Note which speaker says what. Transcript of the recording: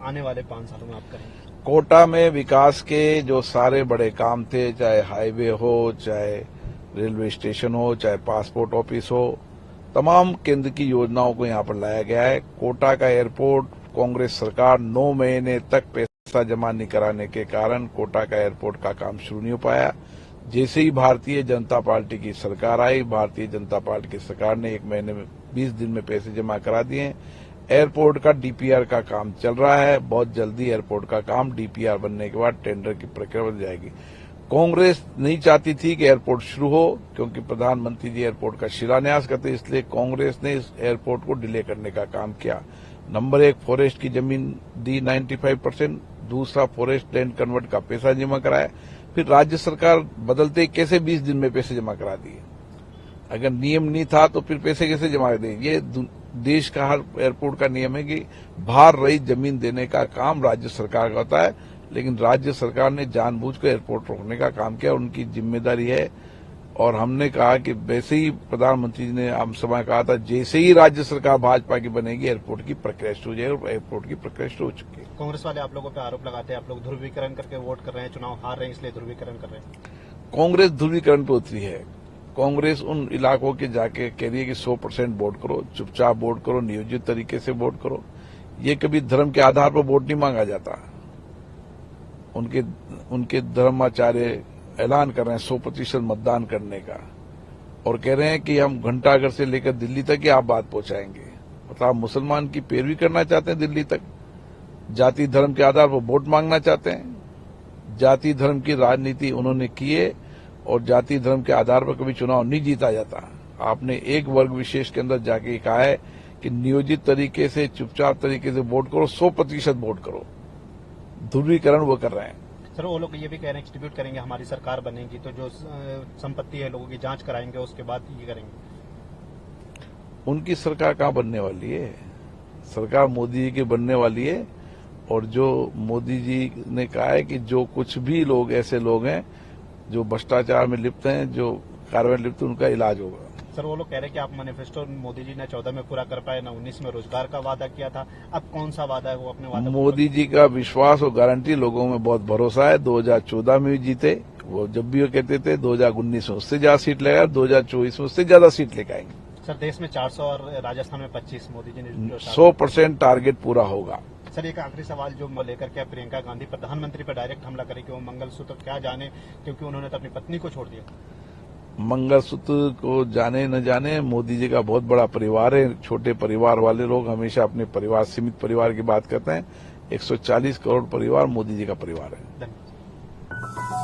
Speaker 1: आने वाले 5 सालों में आप करेंगे?
Speaker 2: कोटा में विकास के जो सारे बड़े काम थे, चाहे हाईवे हो, चाहे रेलवे स्टेशन हो, चाहे पासपोर्ट ऑफिस हो, तमाम केंद्र की योजनाओं को यहां पर लाया गया है। कोटा का एयरपोर्ट कांग्रेस सरकार 9 महीने तक पैसा जमा नहीं कराने के कारण कोटा का एयरपोर्ट का काम शुरू नहीं हो पाया। जैसे ही भारतीय जनता पार्टी की सरकार आई, भारतीय जनता पार्टी की सरकार ने 1 महीने में 20 दिन में पैसे जमा करा दिए। एयरपोर्ट का डीपीआर का काम चल रहा है। बहुत जल्दी एयरपोर्ट का काम डीपीआर बनने के बाद टेंडर की प्रक्रिया बन जाएगी। कांग्रेस नहीं चाहती थी कि एयरपोर्ट शुरू हो, क्योंकि प्रधानमंत्री जी एयरपोर्ट का शिलान्यास करते, इसलिए कांग्रेस ने इस एयरपोर्ट को डिले करने का काम किया। नंबर 1, फॉरेस्ट की जमीन दी 95%, दूसरा फॉरेस्ट लैंड कन्वर्ट का पैसा जमा कराया। फिर राज्य सरकार बदलते कैसे 20 दिन में पैसे जमा करा दिए? अगर नियम नहीं था तो फिर पैसे कैसे जमा कर दें? ये देश का हर एयरपोर्ट का नियम है कि भार रहित जमीन देने का काम राज्य सरकार का होता है, लेकिन राज्य सरकार ने जानबूझकर एयरपोर्ट रोकने का काम किया। उनकी जिम्मेदारी है। और हमने कहा कि वैसे ही प्रधानमंत्री जी ने आम सभा में कहा था, जैसे ही राज्य सरकार भाजपा की बनेगी एयरपोर्ट की प्रक्रिया शुरू हो जाएगी, और एयरपोर्ट की प्रक्रिया शुरू हो चुकी है।
Speaker 1: कांग्रेस वाले आप लोगों पे आरोप लगाते हैं आप लोग ध्रुवीकरण करके वोट कर रहे हैं, चुनाव हार रहे हैं इसलिए ध्रुवीकरण कर रहे हैं।
Speaker 2: कांग्रेस ध्रुवीकरण पे उतरी है। कांग्रेस उन इलाकों के जाके कह रही है कि 100% वोट करो, चुपचाप वोट करो, नियोजित तरीके से वोट करो। ये कभी धर्म के आधार पर वोट नहीं मांगा जाता। उनके धर्माचार्य ऐलान कर रहे हैं 100% मतदान करने का, और कह रहे हैं कि हम घंटाघर से लेकर दिल्ली तक ही आप बात पहुंचाएंगे। मतलब आप मुसलमान की पैरवी करना चाहते हैं दिल्ली तक, जाति धर्म के आधार पर वोट मांगना चाहते हैं। जाति धर्म की राजनीति उन्होंने की है, और जाति धर्म के आधार पर कभी चुनाव नहीं जीता जाता। आपने एक वर्ग विशेष के अंदर जाके कहा है कि नियोजित तरीके से, चुपचाप तरीके से वोट करो, 100% वोट करो। ध्रुवीकरण वो कर रहे हैं।
Speaker 1: सर, वो लोग ये भी कह रहे हैं डिस्ट्रीब्यूट करेंगे, हमारी सरकार बनेगी तो जो संपत्ति है लोगों की जांच कराएंगे, उसके बाद ये करेंगे।
Speaker 2: उनकी सरकार कहाँ बनने वाली है? सरकार मोदी जी की बनने वाली है। और जो मोदी जी ने कहा है कि जो कुछ भी लोग ऐसे लोग हैं जो भ्रष्टाचार में लिप्त हैं, जो कार्रवाई में लिप्त हैं, उनका इलाज होगा।
Speaker 1: सर, वो लोग कह रहे हैं कि आप मैनिफेस्टो मोदी जी ने 14 में पूरा कर पाए, ना 19 में रोजगार का वादा किया था। अब कौन सा वादा है वो अपने वादा?
Speaker 2: मोदी जी का विश्वास और गारंटी, लोगों में बहुत भरोसा है। 2014 में भी जीते, वो जब भी वो कहते थे 2019 में उससे ज्यादा सीट लेगा, 2024 में उससे ज्यादा सीट लेकर आएंगे।
Speaker 1: सर, देश में 400 और राजस्थान में 25 मोदी जी ने
Speaker 2: 100% टारगेट पूरा होगा।
Speaker 1: सर, एक आखिरी सवाल जो लेकर के प्रियंका गांधी प्रधानमंत्री पर डायरेक्ट हमला करेगी, वो मंगलसूत्र क्या जाने, क्योंकि उन्होंने तो अपनी पत्नी को छोड़ दिया।
Speaker 2: मंगलसूत्र को जाने न जाने, मोदी जी का बहुत बड़ा परिवार है। छोटे परिवार वाले लोग हमेशा अपने परिवार, सीमित परिवार की बात करते हैं। 140 करोड़ परिवार मोदी जी का परिवार है।
Speaker 1: धन्यवाद।